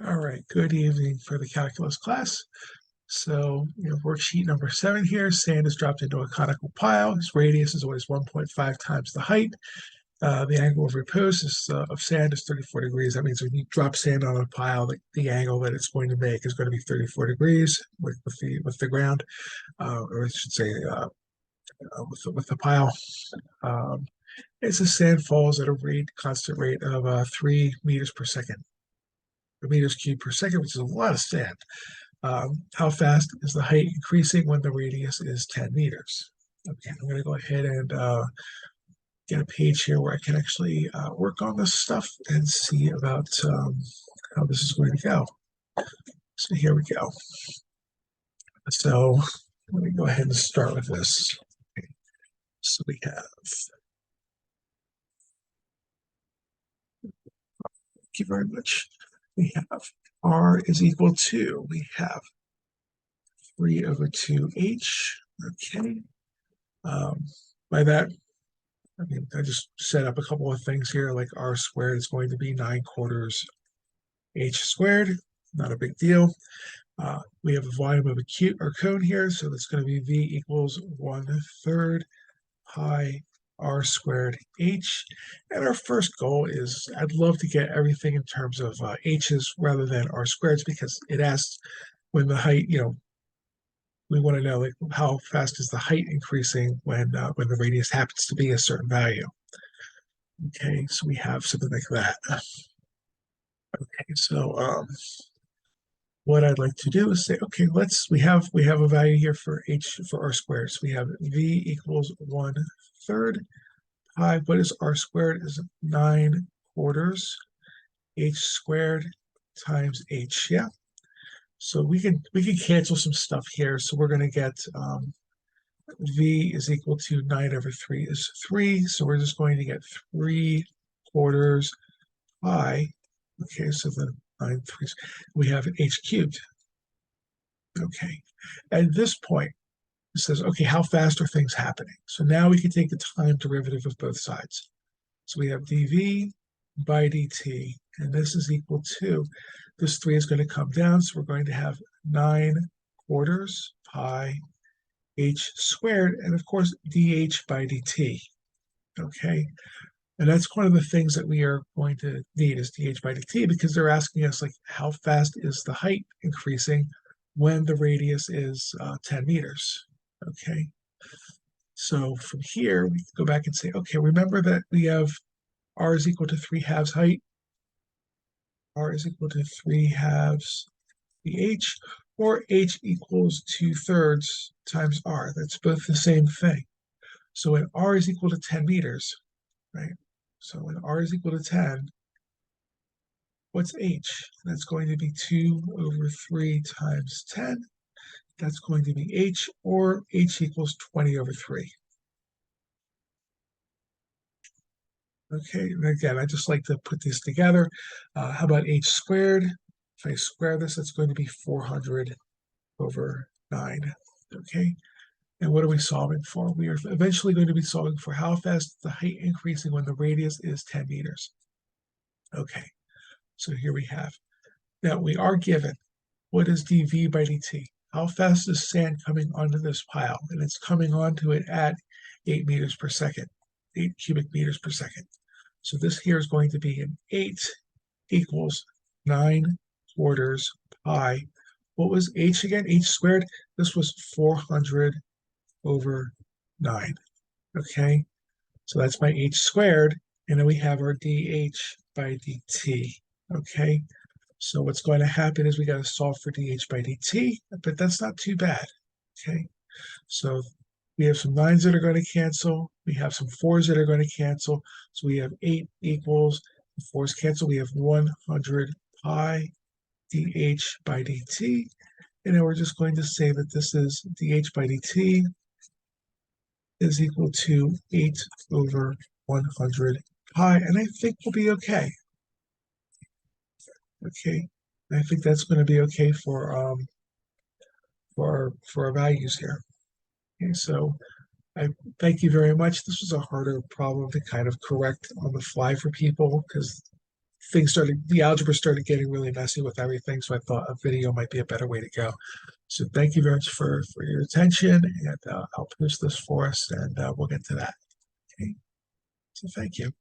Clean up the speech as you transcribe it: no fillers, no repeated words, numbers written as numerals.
All right, good evening for the calculus class. So, worksheet number 7 here, sand is dropped into a conical pile. Its radius is always 1.5 times the height. The angle of repose of sand is 34 degrees. That means when you drop sand on a pile, the angle that it's going to make is going to be 34 degrees with the ground, or I should say, with the pile. Um, as the sand falls at a constant rate of 3 meters per second, or meters cubed per second, which is a lot of sand. How fast is the height increasing when the radius is 10 meters? Okay, I'm going to go ahead and get a page here where I can actually work on this stuff and see about how this is going to go. So here we go. So let me go ahead and start with this. Okay. So we have, thank you very much. We have R is equal to, we have 3 over 2h. Okay. Um, by that, I just set up a couple of things here, like r squared is going to be 9/4 h squared, not a big deal. We have a volume of a cube or cone here, so that's going to be v equals 1/3 pi r squared h. And our first goal is I'd love to get everything in terms of h's rather than r squareds, because it asks when the height, we want to know like how fast is the height increasing when the radius happens to be a certain value. Okay, so we have something like that. Okay, so what I'd like to do is say, okay, we have a value here for h for r squared. So we have v equals 1/3 pi. What is r squared? Is 9/4 h squared times h. Yeah. So we can cancel some stuff here. So we're going to get v is equal to 9 over 3 is 3. So we're just going to get 3/4 pi. Okay, so the 9 threes, we have an h cubed. Okay, at this point, it says, okay, how fast are things happening? So now we can take the time derivative of both sides. So we have dv by dt, and this is equal to, this 3 is going to come down, so we're going to have 9/4 pi h squared, and of course dh by dt. Okay, and that's one of the things that we are going to need is dh by dt, because they're asking us like how fast is the height increasing when the radius is 10 meters. Okay, so from here we can go back and say, okay, remember that we have r is equal to 3/2 height. R is equal to 3/2 dh, or h equals 2/3 times r. That's both the same thing. So when r is equal to 10 meters, right? So when r is equal to 10, what's h? That's going to be 2 over 3 times 10. That's going to be h, or h equals 20 over 3. Okay, and again, I just like to put these together. How about h squared? If I square this, that's going to be 400 over 9. Okay, and what are we solving for? We are eventually going to be solving for how fast is the height increasing when the radius is 10 meters. Okay, so here we have. Now we are given, what is dv by dt? How fast is sand coming onto this pile? And it's coming onto it at 8 meters per second, 8 cubic meters per second. So this here is going to be an 8 equals 9/4 pi. What was h again? H squared? This was 400 over 9. Okay, so that's my h squared. And then we have our dh by dt. Okay, so what's going to happen is we got to solve for dh by dt, but that's not too bad. Okay, so we have some 9s that are going to cancel. We have some 4s that are going to cancel. So we have 8 equals, the 4s cancel. We have 100 pi dh by dt. And then we're just going to say that this is dh by dt is equal to 8 over 100 pi. And I think we'll be okay. Okay, I think that's going to be okay for our values here. Okay, so I thank you very much. This was a harder problem to kind of correct on the fly for people, because the algebra started getting really messy with everything. So I thought a video might be a better way to go. So thank you very much for your attention, and I'll post this for us, and we'll get to that. Okay. So thank you.